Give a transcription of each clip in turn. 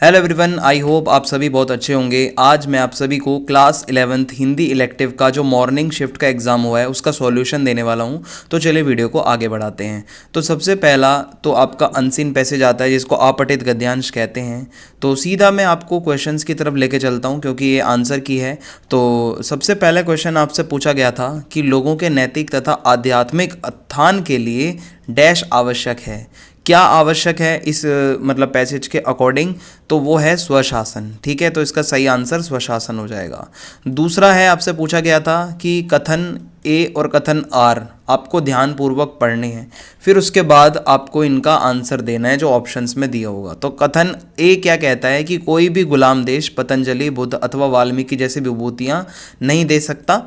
Hello everyone, I hope आप सभी बहुत अच्छे होंगे। आज मैं आप सभी को क्लास 11th हिंदी इलेक्टिव का जो मॉर्निंग शिफ्ट का एग्ज़ाम हुआ है उसका सॉल्यूशन देने वाला हूं। तो चलिए वीडियो को आगे बढ़ाते हैं। तो सबसे पहला तो आपका अनसीन पैसेज आता है जिसको अपठित गद्यांश कहते हैं। तो सीधा मैं आपको क्वेश्चंस की तरफ लेके चलता हूँ क्योंकि ये आंसर की है। तो सबसे पहला क्वेश्चन आपसे पूछा गया था कि लोगों के नैतिक तथा आध्यात्मिक उत्थान के लिए डैश आवश्यक है। क्या आवश्यक है इस मतलब पैसेज के अकॉर्डिंग, तो वो है स्वशासन। ठीक है, तो इसका सही आंसर स्वशासन हो जाएगा। दूसरा है, आपसे पूछा गया था कि कथन ए और कथन आर आपको ध्यानपूर्वक पढ़ने हैं, फिर उसके बाद आपको इनका आंसर देना है जो ऑप्शंस में दिया होगा। तो कथन ए क्या कहता है कि कोई भी गुलाम देश पतंजलि, बुद्ध अथवा वाल्मीकि जैसी विभूतियाँ नहीं दे सकता।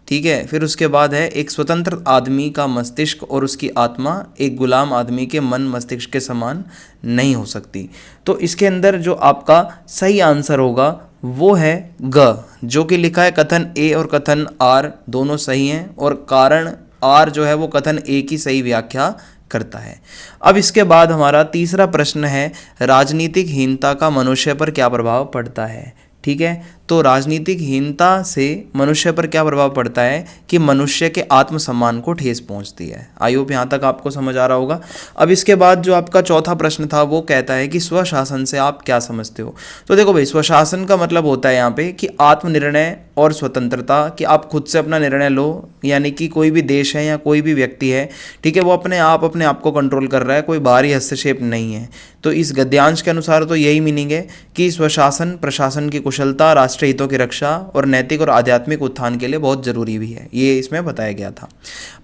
ठीक है, फिर उसके बाद है एक स्वतंत्र आदमी का मस्तिष्क और उसकी आत्मा एक गुलाम आदमी के मन मस्तिष्क के समान नहीं हो सकती। तो इसके अंदर जो आपका सही आंसर होगा वो है ग, जो कि लिखा है कथन ए और कथन आर दोनों सही हैं और कारण आर जो है वो कथन ए की सही व्याख्या करता है। अब इसके बाद हमारा तीसरा प्रश्न है, राजनीतिक हीनता का मनुष्य पर क्या प्रभाव पड़ता है। ठीक है, तो राजनीतिक हीनता से मनुष्य पर क्या प्रभाव पड़ता है कि मनुष्य के आत्मसम्मान को ठेस पहुंचती है। आई होप यहाँ तक आपको समझ आ रहा होगा। अब इसके बाद जो आपका चौथा प्रश्न था वो कहता है कि स्वशासन से आप क्या समझते हो। तो देखो भाई, स्वशासन का मतलब होता है यहाँ पे कि आत्मनिर्णय और स्वतंत्रता, कि आप खुद से अपना निर्णय लो, यानी कि कोई भी देश है या कोई भी व्यक्ति है, ठीक है, वो अपने आप को कंट्रोल कर रहा है, कोई बाहरी हस्तक्षेप नहीं है। तो इस गद्यांश के अनुसार तो यही मीनिंग है कि स्वशासन प्रशासन की कुशलता, राष्ट्रीय हितों की रक्षा और नैतिक और आध्यात्मिक उत्थान के लिए बहुत जरूरी भी है, ये इसमें बताया गया था।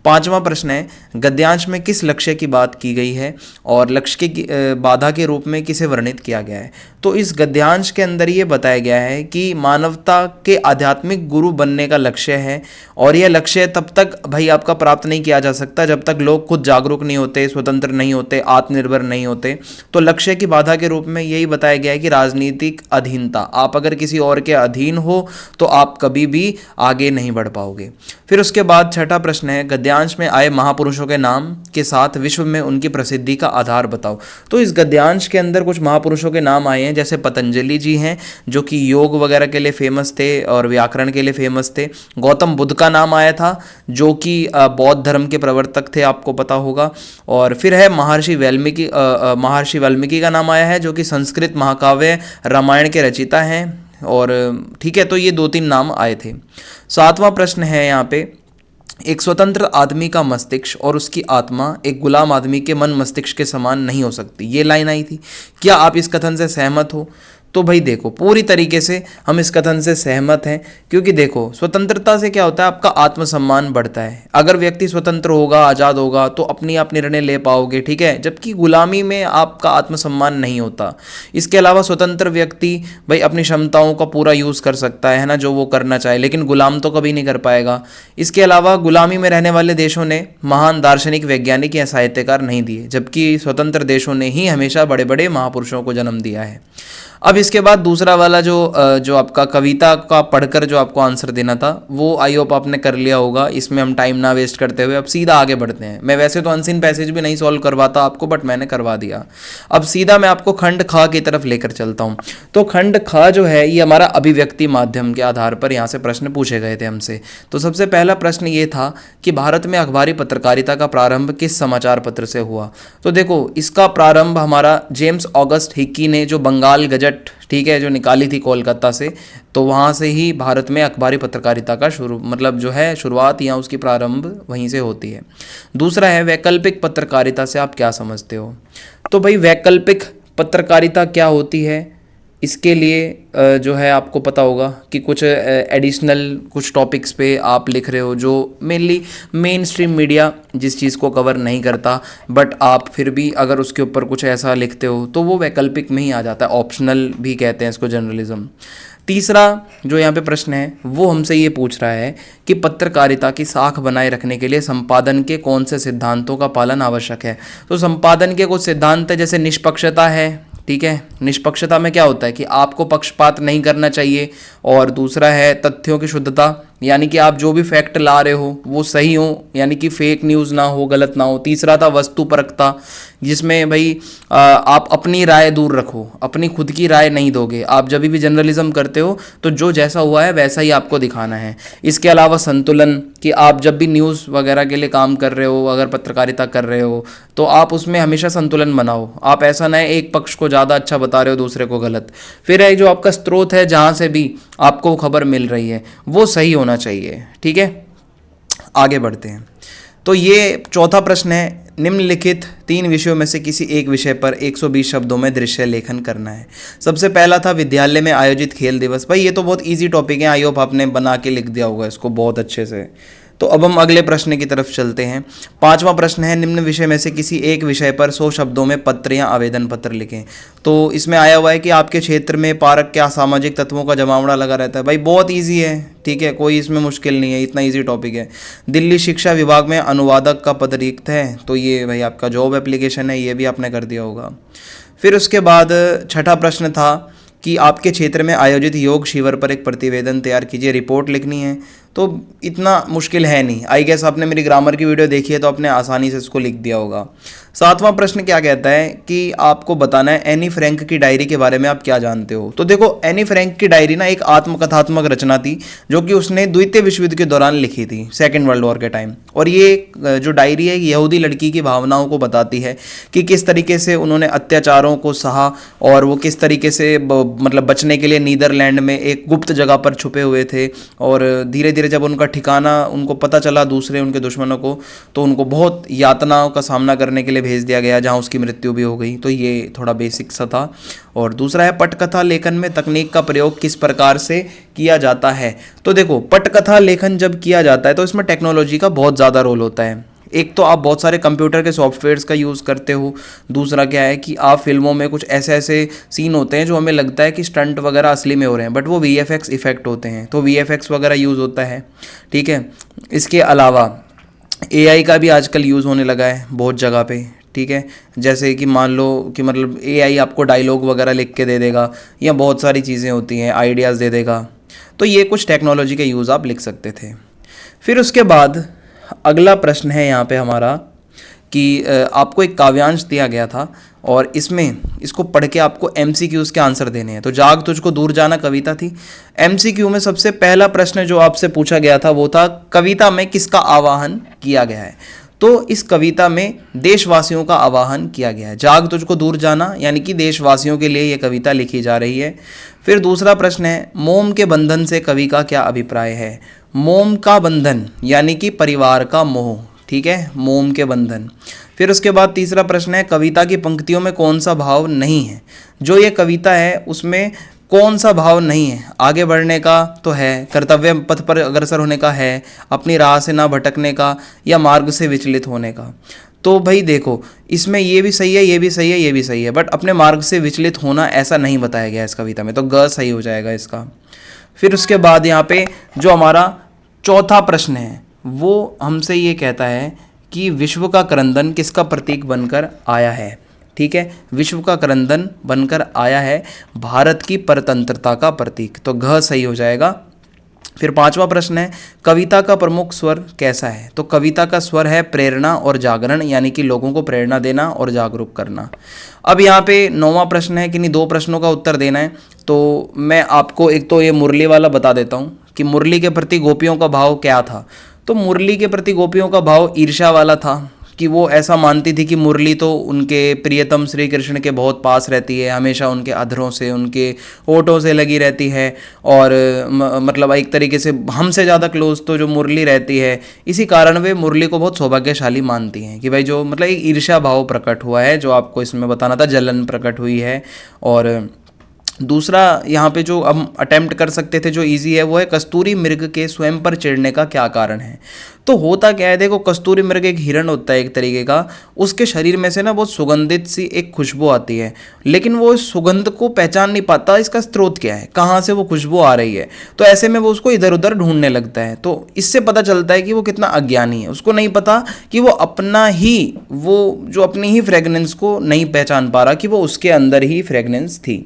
पांचवा प्रश्न है, गद्यांश में किस लक्ष्य की बात की गई है और लक्ष्य की बाधा के रूप में किसे वर्णित किया गया है। तो इस गद्यांश के अंदर ये बताया गया है कि मानवता के आध्यात्मिक गुरु बनने का लक्ष्य है और यह लक्ष्य तब तक भाई आपका प्राप्त नहीं किया जा सकता जब तक लोग खुद जागरूक नहीं होते, स्वतंत्र नहीं होते, आत्मनिर्भर नहीं होते। तो लक्ष्य की बाधा के रूप में यही बताया गया है कि राजनीतिक अधीनता, आप अगर किसी और के अधीन हो तो आप कभी भी आगे नहीं बढ़ पाओगे। फिर उसके बाद छठा प्रश्न है, गद्यांश में आए महापुरुषों के नाम के साथ विश्व में उनकी प्रसिद्धि का आधार बताओ। तो इस गद्यांश के अंदर कुछ महापुरुषों के नाम आए हैं, जैसे पतंजलि जी हैं जो कि योग वगैरह के लिए फेमस थे और व्याकरण के लिए फेमस थे। गौतम बुद्ध का नाम आया था जो कि बौद्ध धर्म के प्रवर्तक थे, आपको पता होगा। और फिर है महर्षि वाल्मीकि का नाम आया है जो कि संस्कृत महाकाव्य रामायण के रचयिता हैं। और ठीक है, तो ये दो तीन नाम आए थे। सातवां प्रश्न है यहाँ पे, एक स्वतंत्र आदमी का मस्तिष्क और उसकी आत्मा एक गुलाम आदमी के मन मस्तिष्क के समान नहीं हो सकती, ये लाइन आई थी। क्या आप इस कथन से सहमत हो। तो भाई देखो, पूरी तरीके से हम इस कथन से सहमत हैं, क्योंकि देखो स्वतंत्रता से क्या होता है, आपका आत्मसम्मान बढ़ता है। अगर व्यक्ति स्वतंत्र होगा, आज़ाद होगा तो अपनी आप निर्णय ले पाओगे, ठीक है, जबकि गुलामी में आपका आत्मसम्मान नहीं होता। इसके अलावा स्वतंत्र व्यक्ति भाई अपनी क्षमताओं का पूरा यूज़ कर सकता है ना, जो वो करना चाहे, लेकिन गुलाम तो कभी नहीं कर पाएगा। इसके अलावा गुलामी में रहने वाले देशों ने महान दार्शनिक, वैज्ञानिक या साहित्यकार नहीं दिए, जबकि स्वतंत्र देशों ने ही हमेशा बड़े बड़े महापुरुषों को जन्म दिया है। अब इसके बाद दूसरा वाला जो आपका कविता का पढ़कर जो आपको आंसर देना था वो आई होप आपने कर लिया होगा। इसमें हम टाइम ना वेस्ट करते हुए अब सीधा आगे बढ़ते हैं। मैं वैसे तो अनसीन पैसेज भी नहीं सॉल्व करवाता आपको, बट मैंने करवा दिया। अब सीधा मैं आपको खंड ख की तरफ लेकर चलता हूँ। तो खंड ख जो है ये हमारा अभिव्यक्ति माध्यम के आधार पर यहाँ से प्रश्न पूछे गए थे हमसे। तो सबसे पहला प्रश्न ये था कि भारत में अखबारी पत्रकारिता का प्रारंभ किस समाचार पत्र से हुआ। तो देखो, इसका प्रारंभ हमारा जेम्स ऑगस्ट हिक्की ने जो बंगाल गजट, ठीक है, जो निकाली थी कोलकाता से, तो वहाँ से ही भारत में अखबारी पत्रकारिता का शुरुआत या उसकी प्रारंभ वहीं से होती है। दूसरा है, वैकल्पिक पत्रकारिता से आप क्या समझते हो। तो भाई वैकल्पिक पत्रकारिता क्या होती है, इसके लिए जो है आपको पता होगा कि कुछ एडिशनल कुछ टॉपिक्स पे आप लिख रहे हो जो मेनली मेन स्ट्रीम मीडिया जिस चीज़ को कवर नहीं करता, बट आप फिर भी अगर उसके ऊपर कुछ ऐसा लिखते हो तो वो वैकल्पिक में ही आ जाता है, ऑप्शनल भी कहते हैं इसको, जर्नलिज्म। तीसरा जो यहाँ पे प्रश्न है वो हमसे ये पूछ रहा है कि पत्रकारिता की साख बनाए रखने के लिए संपादन के कौन से सिद्धांतों का पालन आवश्यक है। तो संपादन के कुछ सिद्धांत है, जैसे निष्पक्षता है, ठीक है, निष्पक्षता में क्या होता है कि आपको पक्षपात नहीं करना चाहिए। और दूसरा है तथ्यों की शुद्धता, यानी कि आप जो भी फैक्ट ला रहे हो वो सही हो, यानी कि फेक न्यूज़ ना हो, गलत ना हो। तीसरा था वस्तुपरकता, जिसमें भाई आप अपनी राय दूर रखो, अपनी खुद की राय नहीं दोगे। आप जब भी जर्नलिज्म करते हो तो जो जैसा हुआ है वैसा ही आपको दिखाना है। इसके अलावा संतुलन, कि आप जब भी न्यूज़ वगैरह के लिए काम कर रहे हो, अगर पत्रकारिता कर रहे हो तो आप उसमें हमेशा संतुलन बनाओ। आप ऐसा ना है एक पक्ष को ज़्यादा अच्छा बता रहे हो, दूसरे को गलत। फिर है जो आपका स्रोत है, जहाँ से भी आपको खबर मिल रही है वो सही होना चाहिए। ठीक है, आगे बढ़ते हैं। तो ये चौथा प्रश्न है, निम्नलिखित 3 विषयों में से किसी एक विषय पर 120 शब्दों में दृश्य लेखन करना है। सबसे पहला था विद्यालय में आयोजित खेल दिवस। भाई ये तो बहुत इजी टॉपिक है, आई होप आपने बना के लिख दिया होगा इसको बहुत अच्छे से। तो अब हम अगले प्रश्न की तरफ चलते हैं। 5वां प्रश्न है, निम्न विषय में से किसी एक विषय पर 100 शब्दों में पत्र या आवेदन पत्र लिखें। तो इसमें आया हुआ है कि आपके क्षेत्र में पार्क के असामाजिक तत्वों का जमावड़ा लगा रहता है। भाई बहुत ईजी है, ठीक है, कोई इसमें मुश्किल नहीं है, इतना ईजी टॉपिक है। दिल्ली शिक्षा विभाग में अनुवादक का पद रिक्त है, तो ये भाई आपका जॉब एप्लीकेशन है, ये भी आपने कर दिया होगा। फिर उसके बाद 6ठा प्रश्न था कि आपके क्षेत्र में आयोजित योग शिविर पर एक प्रतिवेदन तैयार कीजिए, रिपोर्ट लिखनी है। तो इतना मुश्किल है नहीं, आई गेस आपने मेरी ग्रामर की वीडियो देखी है तो आपने आसानी से इसको लिख दिया होगा। 7वां प्रश्न क्या कहता है कि आपको बताना है एनी फ्रैंक की डायरी के बारे में आप क्या जानते हो। तो देखो, एनी फ्रैंक की डायरी ना एक आत्मकथात्मक रचना थी जो कि उसने द्वितीय विश्व युद्ध के दौरान लिखी थी, सेकेंड वर्ल्ड वॉर के टाइम। और ये जो डायरी है यहूदी लड़की की भावनाओं को बताती है कि किस तरीके से उन्होंने अत्याचारों को सहा और वो किस तरीके से मतलब बचने के लिए नीदरलैंड में एक गुप्त जगह पर छुपे हुए थे। और धीरे धीरे जब उनका ठिकाना उनको पता चला दूसरे उनके दुश्मनों को, तो उनको बहुत यातनाओं का सामना करने के लिए भेज दिया गया, जहां उसकी मृत्यु भी हो गई। तो ये थोड़ा बेसिक सा था। और दूसरा है पटकथा लेखन में तकनीक का प्रयोग किस प्रकार से किया जाता है। तो देखो, पटकथा लेखन जब किया जाता है तो इसमें टेक्नोलॉजी का बहुत ज़्यादा रोल होता है। एक तो आप बहुत सारे कंप्यूटर के सॉफ्टवेयर्स का यूज़ करते हो, दूसरा क्या है कि आप फिल्मों में कुछ ऐसे ऐसे सीन होते हैं जो हमें लगता है कि स्टंट वगैरह असली में हो रहे हैं, बट वो VFX इफेक्ट होते हैं, तो VFX वगैरह यूज़ होता है। ठीक है, इसके अलावा AI का भी आजकल यूज़ होने लगा है बहुत जगह पे। ठीक है, जैसे कि मान लो कि मतलब AI आपको डायलॉग वगैरह लिख के दे देगा, या बहुत सारी चीज़ें होती हैं, आइडियाज़ दे देगा। तो ये कुछ टेक्नोलॉजी के यूज़ आप लिख सकते थे। फिर उसके बाद अगला प्रश्न है यहाँ पे हमारा कि आपको एक काव्यांश दिया गया था और इसमें इसको पढ़ के आपको MCQs के आंसर देने हैं। तो जाग तुझको दूर जाना कविता थी। MCQ में सबसे पहला प्रश्न जो आपसे पूछा गया था वो था कविता में किसका आवाहन किया गया है। तो इस कविता में देशवासियों का आवाहन किया गया है। जाग तुझको दूर जाना यानी कि देशवासियों के लिए ये कविता लिखी जा रही है। फिर दूसरा प्रश्न है मोम के बंधन से कवि का क्या अभिप्राय है। मोम का बंधन यानी कि परिवार का मोह, ठीक है, मोम के बंधन। फिर उसके बाद तीसरा प्रश्न है कविता की पंक्तियों में कौन सा भाव नहीं है। जो ये कविता है उसमें कौन सा भाव नहीं है। आगे बढ़ने का तो है, कर्तव्य पथ पर अग्रसर होने का है, अपनी राह से ना भटकने का, या मार्ग से विचलित होने का। तो भाई देखो, इसमें ये भी सही है, ये भी सही है, ये भी सही है, बट अपने मार्ग से विचलित होना ऐसा नहीं बताया गया इस कविता में, तो ग सही हो जाएगा इसका। फिर उसके बाद यहाँ पे जो हमारा चौथा प्रश्न है वो हमसे ये कहता है कि विश्व का क्रंदन किसका प्रतीक बनकर आया है। ठीक है, विश्व का क्रंदन बनकर आया है भारत की परतंत्रता का प्रतीक, तो घ सही हो जाएगा। फिर पांचवा प्रश्न है कविता का प्रमुख स्वर कैसा है। तो कविता का स्वर है प्रेरणा और जागरण, यानी कि लोगों को प्रेरणा देना और जागरूक करना। अब यहाँ पे नौवां प्रश्न है कि नहीं, 2 प्रश्नों का उत्तर देना है। तो मैं आपको एक तो ये मुरली वाला बता देता हूँ कि मुरली के प्रति गोपियों का भाव क्या था। तो मुरली के प्रति गोपियों का भाव ईर्ष्या वाला था कि वो ऐसा मानती थी कि मुरली तो उनके प्रियतम श्री कृष्ण के बहुत पास रहती है, हमेशा उनके अधरों से उनके होठों से लगी रहती है, और मतलब एक तरीके से हमसे ज़्यादा क्लोज तो जो मुरली रहती है। इसी कारण वे मुरली को बहुत सौभाग्यशाली मानती हैं कि भाई जो मतलब एक ईर्ष्या भाव प्रकट हुआ है, जो आपको इसमें बताना था, जलन प्रकट हुई है। और दूसरा यहाँ पे जो हम अटेम्प्ट कर सकते थे जो इजी है वो है कस्तूरी मृग के स्वयं पर चिढ़ने का क्या कारण है। तो होता क्या है, देखो कस्तूरी मृग एक हिरण होता है एक तरीके का, उसके शरीर में से ना बहुत सुगंधित सी एक खुशबू आती है, लेकिन वो इस सुगंध को पहचान नहीं पाता इसका स्रोत क्या है, कहाँ से वो खुशबू आ रही है। तो ऐसे में वो उसको इधर उधर ढूंढने लगता है। तो इससे पता चलता है कि वो कितना अज्ञानी है, उसको नहीं पता कि वो अपनी ही फ्रेगनेंस को नहीं पहचान पा रहा कि वो उसके अंदर ही फ्रेगनेंस थी।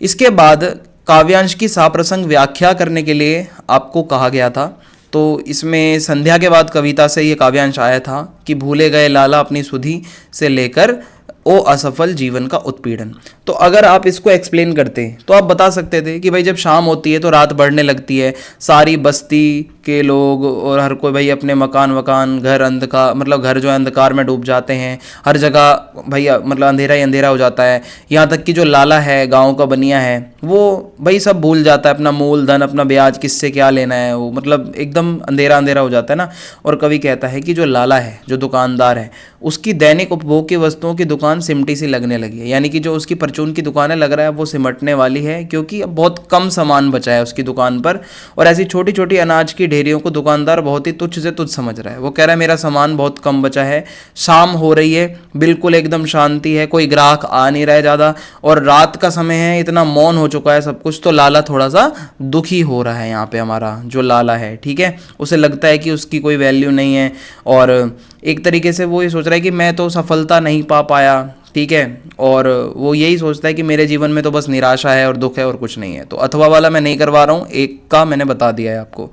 इसके बाद काव्यांश की साप्रसंग व्याख्या करने के लिए आपको कहा गया था। तो इसमें संध्या के बाद कविता से ये काव्यांश आया था कि भूले गए लाला अपनी सुधि से लेकर ओ असफल जीवन का उत्पीड़न। तो अगर आप इसको एक्सप्लेन करते तो आप बता सकते थे कि भाई जब शाम होती है तो रात बढ़ने लगती है, सारी बस्ती के लोग और हर कोई भाई अपने मकान घर अंधकार, मतलब घर जो है अंधकार में डूब जाते हैं, हर जगह भाई मतलब अंधेरा ही अंधेरा हो जाता है। यहाँ तक कि जो लाला है, गाँव का बनिया है, वो भाई सब भूल जाता है, अपना मूलधन, अपना ब्याज, किससे क्या लेना है, वो मतलब एकदम अंधेरा अंधेरा हो जाता है ना। और कवि कहता है कि जो लाला है, जो दुकानदार है, उसकी दैनिक उपभोग की वस्तुओं की दुकान सिमटी सी लगने लगी है। यानी कि जो उसकी परचून की दुकान है, लग रहा है वो सिमटने वाली है, क्योंकि अब बहुत कम सामान बचा है उसकी दुकान पर। और ऐसी छोटी छोटी अनाज की ढेरियों को दुकानदार बहुत ही तुच्छ से तुच्छ समझ रहा है। वो कह रहा है मेरा सामान बहुत कम बचा है, शाम हो रही है, बिल्कुल एकदम शांति है, कोई ग्राहक आ नहीं रहा है ज़्यादा, और रात का समय है, इतना मौन हो चुका है सब कुछ। तो लाला थोड़ा सा दुखी हो रहा है यहाँ पे, हमारा जो लाला है, ठीक है, उसे लगता है कि उसकी कोई वैल्यू नहीं है, और एक तरीके से वो ये सोच रहा है कि मैं तो सफलता नहीं पा पाया, ठीक है, और वो यही सोचता है कि मेरे जीवन में तो बस निराशा है और दुख है और कुछ नहीं है। तो अथवा वाला मैं नहीं करवा रहा हूँ, एक का मैंने बता दिया है आपको।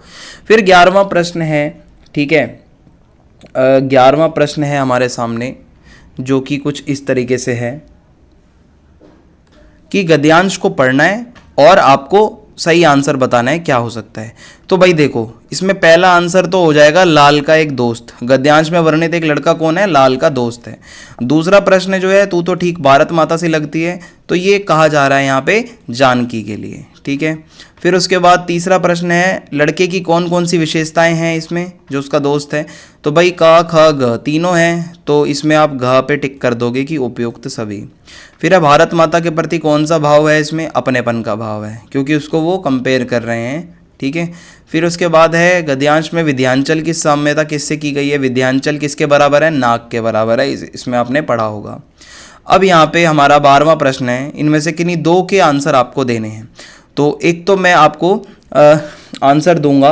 फिर 11वां प्रश्न है, ठीक है, 11वां प्रश्न है हमारे सामने, जो कि कुछ इस तरीके से है कि गद्यांश को पढ़ना है और आपको सही आंसर बताना है क्या हो सकता है। तो भाई देखो, इसमें पहला आंसर तो हो जाएगा लाल का एक दोस्त। गद्यांश में वर्णित एक लड़का कौन है? लाल का दोस्त है। दूसरा प्रश्न जो है, तू तो ठीक भारत माता सी लगती है, तो ये कहा जा रहा है यहाँ पे जानकी के लिए, ठीक है। फिर उसके बाद तीसरा प्रश्न है, लड़के की कौन कौन सी विशेषताएं हैं इसमें, जो उसका दोस्त है। तो भाई क ख ग तीनों हैं, तो इसमें आप घ पे टिक कर दोगे कि उपयुक्त सभी। फिर है भारत माता के प्रति कौन सा भाव है इसमें? अपनेपन का भाव है, क्योंकि उसको वो कंपेयर कर रहे हैं, ठीक है। फिर उसके बाद है गद्यांश में विध्यांचल की साम्यता किससे की गई है? विध्यांचल किसके बराबर है? नाग के बराबर है, इसमें आपने पढ़ा होगा। अब यहाँ पे हमारा 12वां प्रश्न है, इनमें से किन्हीं दो के आंसर आपको देने हैं। तो एक तो मैं आपको आंसर दूंगा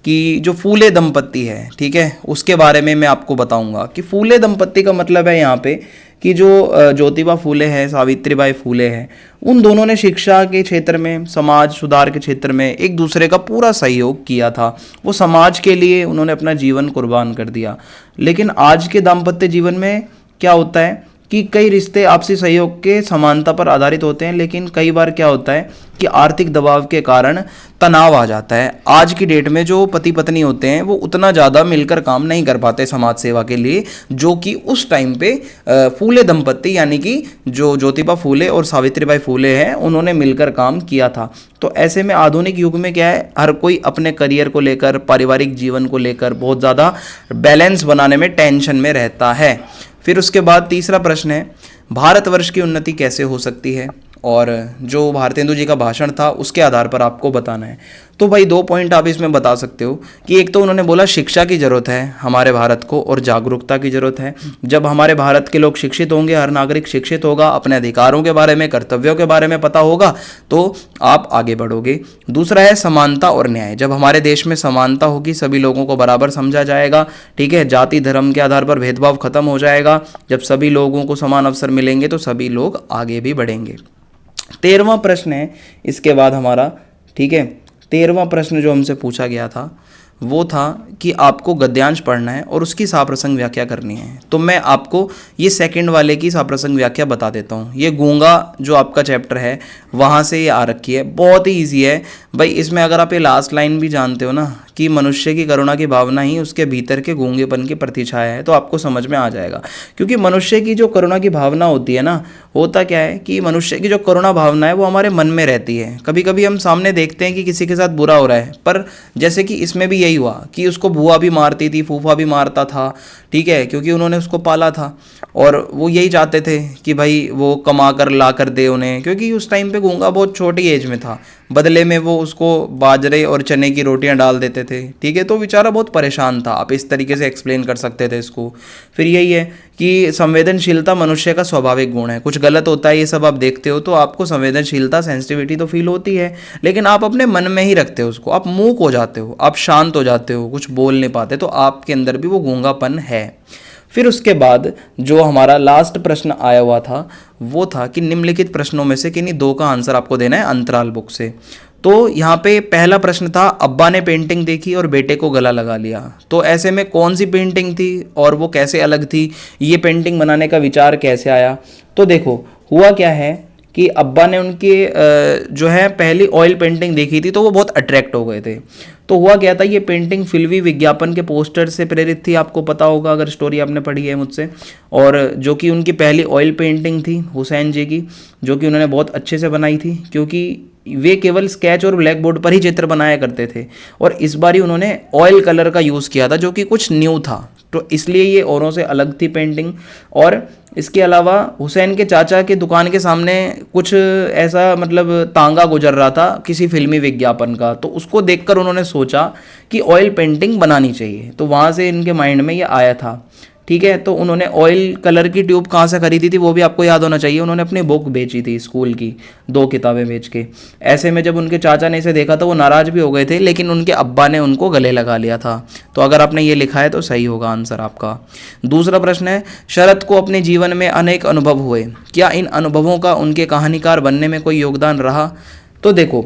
कि जो फूले दंपत्ति है, ठीक है, उसके बारे में मैं आपको बताऊंगा कि फूले दंपत्ति का मतलब है यहाँ पे कि जो ज्योतिबा फूले हैं, सावित्रीबाई फूले हैं, उन दोनों ने शिक्षा के क्षेत्र में, समाज सुधार के क्षेत्र में एक दूसरे का पूरा सहयोग किया था। वो समाज के लिए उन्होंने अपना जीवन कुर्बान कर दिया। लेकिन आज के दाम्पत्य जीवन में क्या होता है कि कई रिश्ते आपसी सहयोग के समानता पर आधारित होते हैं, लेकिन कई बार क्या होता है कि आर्थिक दबाव के कारण तनाव आ जाता है। आज की डेट में जो पति पत्नी होते हैं वो उतना ज़्यादा मिलकर काम नहीं कर पाते समाज सेवा के लिए, जो कि उस टाइम पे फूले दंपत्ति यानी कि जो ज्योतिबा फूले और सावित्रीबाई फूले हैं, उन्होंने मिलकर काम किया था। तो ऐसे में आधुनिक युग में क्या है, हर कोई अपने करियर को लेकर, पारिवारिक जीवन को लेकर बहुत ज़्यादा बैलेंस बनाने में टेंशन में रहता है। फिर उसके बाद तीसरा प्रश्न है, भारतवर्ष की उन्नति कैसे हो सकती है, और जो भारतेंदु जी का भाषण था उसके आधार पर आपको बताना है। तो भाई 2 पॉइंट आप इसमें बता सकते हो कि एक तो उन्होंने बोला शिक्षा की ज़रूरत है हमारे भारत को और जागरूकता की ज़रूरत है। जब हमारे भारत के लोग शिक्षित होंगे, हर नागरिक शिक्षित होगा, अपने अधिकारों के बारे में, कर्तव्यों के बारे में पता होगा, तो आप आगे बढ़ोगे। दूसरा है समानता और न्याय। जब हमारे देश में समानता होगी, सभी लोगों को बराबर समझा जाएगा, ठीक है, जाति धर्म के आधार पर भेदभाव खत्म हो जाएगा। जब सभी लोगों को समान अवसर मिलेंगे तो सभी लोग आगे भी बढ़ेंगे। 13वां प्रश्न है इसके बाद हमारा, ठीक है, 13वां प्रश्न जो हमसे पूछा गया था वो था कि आपको गद्यांश पढ़ना है और उसकी साप्रसंग व्याख्या करनी है। तो मैं आपको ये सेकंड वाले की साप्रसंग व्याख्या बता देता हूँ। ये गूंगा जो आपका चैप्टर है वहाँ से ये आ रखी है, बहुत ही ईजी है भाई। इसमें अगर आप ये लास्ट लाइन भी जानते हो ना कि मनुष्य की करुणा की भावना ही उसके भीतर के गूंगेपन की प्रतिछाया है, तो आपको समझ में आ जाएगा। क्योंकि मनुष्य की जो करुणा की भावना होती है ना, होता क्या है कि मनुष्य की जो करुणा भावना है वो हमारे मन में रहती है। कभी कभी हम सामने देखते हैं कि किसी के साथ बुरा हो रहा है, पर जैसे कि इसमें भी यही हुआ कि उसको बुआ भी मारती थी, फूफा भी मारता था, ठीक है, क्योंकि उन्होंने उसको पाला था और वो यही चाहते थे कि भाई वो कमा कर ला कर दे उन्हें, क्योंकि उस टाइम पे गूंगा बहुत छोटी एज में था। बदले में वो उसको बाजरे और चने की रोटियां डाल देते थे, ठीक है। तो बेचारा बहुत परेशान था, आप इस तरीके से एक्सप्लेन कर सकते थे इसको। फिर यही है कि संवेदनशीलता मनुष्य का स्वाभाविक गुण है। कुछ गलत होता है, ये सब आप देखते हो तो आपको संवेदनशीलता, सेंसिटिविटी तो फील होती है, लेकिन आप अपने मन में ही रखते हो उसको, आप मूक हो जाते हो, आप शांत हो जाते हो, कुछ बोल नहीं पाते, तो आपके अंदर भी वो गूंगापन है। फिर उसके बाद जो हमारा लास्ट प्रश्न आया हुआ था वो था कि निम्नलिखित प्रश्नों में से किन्हीं दो का आंसर आपको देना है अंतराल बुक से। तो यहाँ पे पहला प्रश्न था, अब्बा ने पेंटिंग देखी और बेटे को गला लगा लिया। तो ऐसे में कौन सी पेंटिंग थी और वो कैसे अलग थी, ये पेंटिंग बनाने का विचार कैसे आया? तो देखो हुआ क्या है कि अब्बा ने उनके जो है पहली ऑयल पेंटिंग देखी थी तो वो बहुत अट्रैक्ट हो गए थे। तो हुआ क्या था, ये पेंटिंग फिल्मी विज्ञापन के पोस्टर से प्रेरित थी, आपको पता होगा अगर स्टोरी आपने पढ़ी है मुझसे। और जो कि उनकी पहली ऑयल पेंटिंग थी हुसैन जी की, जो कि उन्होंने बहुत अच्छे से बनाई थी, क्योंकि वे केवल स्केच और ब्लैक बोर्ड पर ही चित्र बनाया करते थे और इस बार ही उन्होंने ऑयल कलर का यूज़ किया था जो कि कुछ न्यू था, तो इसलिए ये औरों से अलग थी पेंटिंग। और इसके अलावा हुसैन के चाचा की दुकान के सामने कुछ ऐसा मतलब तांगा गुजर रहा था किसी फिल्मी विज्ञापन का, तो उसको देखकर उन्होंने सोचा कि ऑयल पेंटिंग बनानी चाहिए, तो वहाँ से इनके माइंड में ये आया था। ठीक है, तो उन्होंने ऑयल कलर की ट्यूब कहाँ से खरीदी थी वो भी आपको याद होना चाहिए, उन्होंने अपनी बुक बेची थी स्कूल की, 2 किताबें बेच के। ऐसे में जब उनके चाचा ने इसे देखा तो वो नाराज़ भी हो गए थे, लेकिन उनके अब्बा ने उनको गले लगा लिया था। तो अगर आपने ये लिखा है तो सही होगा आंसर आपका। दूसरा प्रश्न है, शरद को अपने जीवन में अनेक अनुभव हुए, क्या इन अनुभवों का उनके कहानीकार बनने में कोई योगदान रहा? तो देखो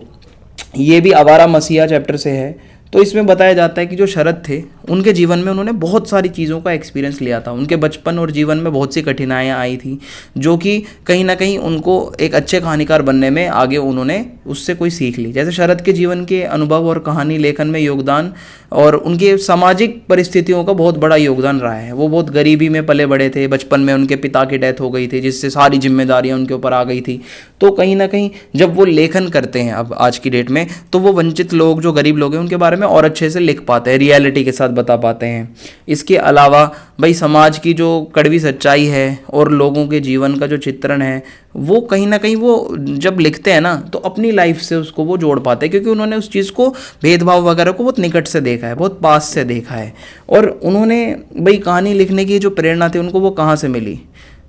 ये भी आवारा मसीहा चैप्टर से है। तो इसमें बताया जाता है कि जो शरद थे उनके जीवन में उन्होंने बहुत सारी चीज़ों का एक्सपीरियंस लिया था। उनके बचपन और जीवन में बहुत सी कठिनाइयाँ आई थी जो कि कहीं ना कहीं उनको एक अच्छे कहानीकार बनने में आगे उन्होंने उससे कोई सीख ली। जैसे शरद के जीवन के अनुभव और कहानी लेखन में योगदान और उनके सामाजिक परिस्थितियों का बहुत बड़ा योगदान रहा है। वो बहुत गरीबी में पले बड़े थे, बचपन में उनके पिता की डेथ हो गई थी जिससे सारी जिम्मेदारियाँ उनके ऊपर आ गई थी। तो कहीं ना कहीं जब वो लेखन करते हैं अब आज की डेट में, तो वो वंचित लोग जो गरीब लोग हैं उनके बारे में और अच्छे से लिख पाते हैं, रियलिटी के साथ बता पाते हैं। इसके अलावा भाई समाज की जो कड़वी सच्चाई है और लोगों के जीवन का जो चित्रण है वो कहीं ना कहीं वो जब लिखते हैं ना तो अपनी लाइफ से उसको वो जोड़ पाते हैं, क्योंकि उन्होंने उस चीज़ को भेदभाव वगैरह को बहुत निकट से देखा है, बहुत पास से देखा है। और उन्होंने भाई कहानी लिखने की जो प्रेरणा थी उनको वो कहाँ से मिली?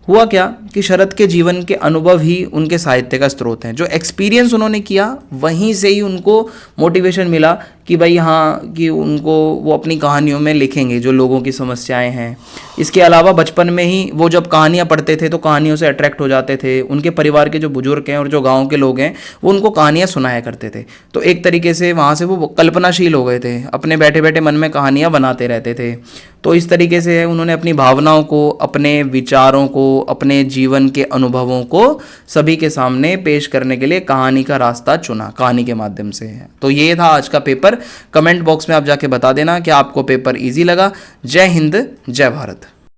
हुआ क्या कि शरद के जीवन के अनुभव ही उनके साहित्य का स्रोत हैं। जो एक्सपीरियंस उन्होंने किया वहीं से ही उनको मोटिवेशन मिला कि भाई हाँ कि उनको वो अपनी कहानियों में लिखेंगे जो लोगों की समस्याएं हैं। इसके अलावा बचपन में ही वो जब कहानियाँ पढ़ते थे तो कहानियों से अट्रैक्ट हो जाते थे। उनके परिवार के जो बुजुर्ग हैं और जो गाँव के लोग हैं वो उनको कहानियाँ सुनाया करते थे, तो एक तरीके से वहाँ से वो कल्पनाशील हो गए थे, अपने बैठे बैठे मन में कहानियाँ बनाते रहते थे। तो इस तरीके से उन्होंने अपनी भावनाओं को, अपने विचारों को, अपने जीवन के अनुभवों को सभी के सामने पेश करने के लिए कहानी का रास्ता चुना, कहानी के माध्यम से। तो ये था आज का पेपर। कमेंट बॉक्स में आप जाके बता देना कि आपको पेपर इजी लगा। जय हिंद, जय भारत।